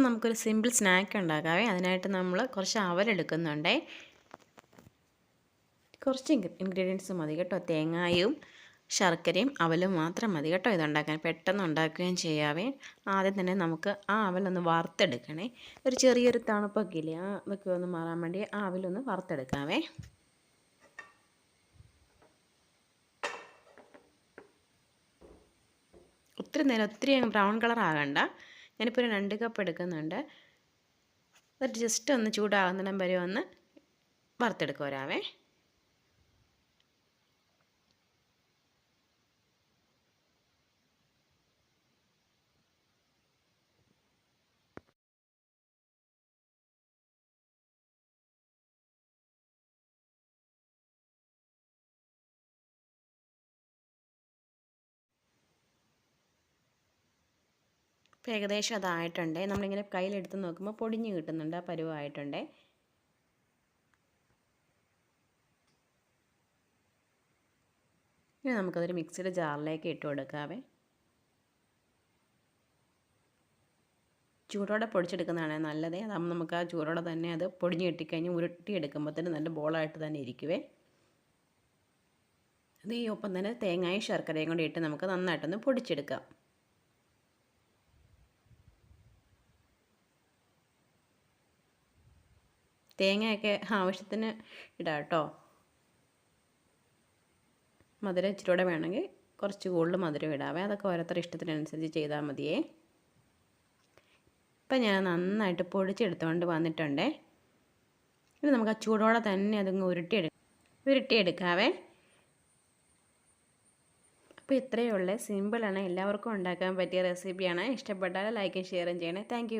നമുക്കൊരു simple snack ഉണ്ടാക്കാവേ. അതിനായിട്ട് നമ്മൾ കുറച്ച് അവലെടുക്കുന്നുണ്ടേ. കുറച്ച് ഇൻഗ്രീഡിയൻസ് മതി കേട്ടോ. തേങ്ങയും ശർക്കരയും അവലും മാത്രം മതി കേട്ടോ ഇതുണ്ടാക്കാൻ. പെട്ടെന്ന് ഉണ്ടാക്കുകയും ചെയ്യാവേ. ആദ്യം തന്നെ നമുക്ക് ആ അവലൊന്ന് വറുത്തെടുക്കണേ. ഒരു ചെറിയൊരു തണുപ്പൊക്കെ ഇല്ലേ, അതൊക്കെ ഒന്ന് മാറാൻ വേണ്ടി ആ അവലൊന്ന് വറുത്തെടുക്കാവേ. ഒത്തിരി അങ്ങ് ബ്രൗൺ കളർ ആകണ്ട. ഞാനിപ്പോൾ ഒരു 2 കപ്പ് എടുക്കുന്നുണ്ട്. എന്നിട്ട് ജസ്റ്റ് ഒന്ന് ചൂടാകുന്നിടം വരെ ഒന്ന് വറുത്തെടുക്കുക ഒരാവേ. ഇപ്പോൾ ഏകദേശം അതായിട്ടുണ്ട്. നമ്മളിങ്ങനെ കയ്യിലെടുത്ത് നോക്കുമ്പോൾ പൊടിഞ്ഞ് കിട്ടുന്നുണ്ട്. ആ പരുവമായിട്ടുണ്ട്. ഇനി നമുക്കതൊരു മിക്സിയുടെ ജാറിലേക്ക് ഇട്ട് കൊടുക്കാവേ. ചൂടോടെ പൊടിച്ചെടുക്കുന്നതാണ് നല്ലത്. അതാകുമ്പോൾ നമുക്ക് ആ ചൂടോടെ തന്നെ അത് പൊടിഞ്ഞ് കിട്ടിക്കഴിഞ്ഞ് ഉരുട്ടിയെടുക്കുമ്പോഴത്തേന് നല്ല ബോളായിട്ട് തന്നെ ഇരിക്കുവേ. അത് ഈ ഒപ്പം തന്നെ തേങ്ങയും ശർക്കരയും കൂടി ഇട്ട് നമുക്ക് നന്നായിട്ടൊന്ന് പൊടിച്ചെടുക്കാം. തേങ്ങയൊക്കെ ആവശ്യത്തിന് ഇടാം കേട്ടോ. മധുരം ഇച്ചിരൂടെ വേണമെങ്കിൽ കുറച്ച് കൂടുതൽ മധുരം ഇടാവേ. അതൊക്കെ ഓരോരുത്തരുടെ ഇഷ്ടത്തിനനുസരിച്ച് ചെയ്താൽ മതിയേ. ഇപ്പം ഞാൻ നന്നായിട്ട് പൊടിച്ചെടുത്തുകൊണ്ട് വന്നിട്ടുണ്ടേ. ഇനി നമുക്ക് ആ ചൂടോടെ തന്നെ അതങ്ങ് ഉരുട്ടിയെടുക്കാവേ. അപ്പോൾ ഇത്രയേ ഉള്ളൂ. സിമ്പിളാണ്, എല്ലാവർക്കും ഉണ്ടാക്കാൻ പറ്റിയ റെസിപ്പിയാണ്. ഇഷ്ടപ്പെട്ടാൽ ലൈക്കും ഷെയറും ചെയ്യണേ. താങ്ക്